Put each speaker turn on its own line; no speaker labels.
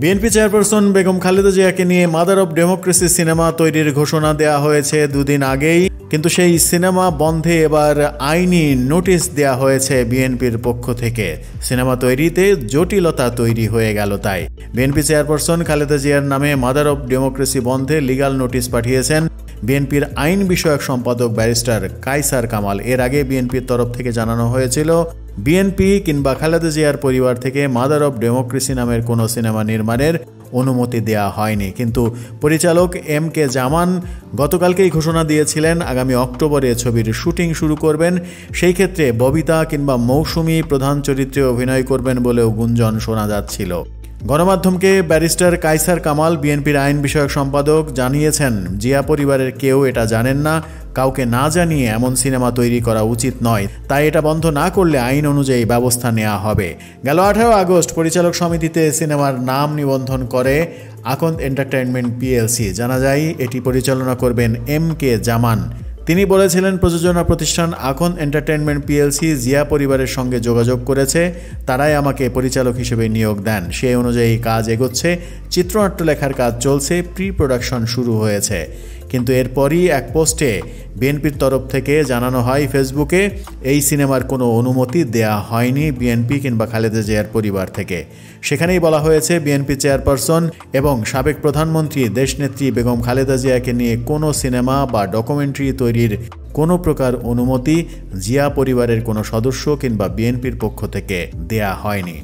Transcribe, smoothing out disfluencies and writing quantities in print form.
BNP chairperson Begum Khaleda জিয়াকে নিয়ে mother of democracy cinema তৈরির ঘোষণা দেয়া হয়েছে দুদিন আগেই, কিন্তু সেই সিনেমা বন্ধে এবার আইনি নোটিশ দেয়া হয়েছে বিএনপির পক্ষ থেকে। সিনেমা তৈরিতে জটিলতা তৈরি হয়ে গেল। তাই বিএনপি চেয়ারপারসন খালেদা জিয়ার নামে মাদার অব ডেমোক্রেসি বন্ধে লিগ্যাল নোটিশ পাঠিয়েছেন বিএনপির আইন বিষয়ক সম্পাদক ব্যারিস্টার কায়সার কামাল। এর আগে বিএনপির তরফ থেকে জানানো হয়েছিল বিএনপি কিংবা খালেদা জিয়ার পরিবার থেকে মাদার অব ডেমোক্রেসি নামের কোনো সিনেমা নির্মাণের অনুমতি দেয়া হয়নি, কিন্তু পরিচালক এম কে জামান গতকালকেই ঘোষণা দিয়েছিলেন আগামী অক্টোবরে ছবির শুটিং শুরু করবেন। সেই ক্ষেত্রে ববিতা কিংবা মৌসুমী প্রধান চরিত্রে অভিনয় করবেন বলেও গুঞ্জন শোনা যাচ্ছিল। গণমাধ্যমকে ব্যারিস্টার কায়সার কামাল, বিএনপির আইন বিষয়ক সম্পাদক, জানিয়েছেন জিয়া পরিবারের কেউ এটা জানেন না, কাউকে না জানিয়ে এমন সিনেমা তৈরি করা উচিত নয়, তাই এটা বন্ধ না করলে আইন অনুযায়ী ব্যবস্থা নেওয়া হবে। গেল 18 আগস্ট পরিচালক সমিতিতে সিনেমার নাম নিবন্ধন করে আকন্দ এন্টারটেইনমেন্ট পিএলসি। জানা যায় এটি পরিচালনা করবেন এম কে জামান। তিনি বলেছিলেন প্রযোজনা প্রতিষ্ঠান আকন্দ এন্টারটেইনমেন্ট পিএলসি জিয়া পরিবারের সঙ্গে যোগাযোগ করেছে, তারাই আমাকে পরিচালক হিসেবে নিয়োগ দেন। সেই অনুযায়ী কাজ এগোচ্ছে, চিত্রনাট্য লেখার কাজ চলছে, প্রি প্রোডাকশন শুরু হয়েছে। কিন্তু এরপরই এক পোস্টে বিএনপির তরফ থেকে জানানো হয় ফেসবুকে এই সিনেমার কোনো অনুমতি দেয়া হয়নি বিএনপি কিংবা খালেদা জিয়ার পরিবার থেকে। সেখানেই বলা হয়েছে বিএনপি চেয়ারপারসন এবং সাবেক প্রধানমন্ত্রী দেশনেত্রী বেগম খালেদা জিয়াকে নিয়ে কোনো সিনেমা বা ডকুমেন্টারি তৈরির কোনো প্রকার অনুমতি জিয়া পরিবারের কোনো সদস্য কিংবা বিএনপির পক্ষ থেকে দেয়া হয়নি।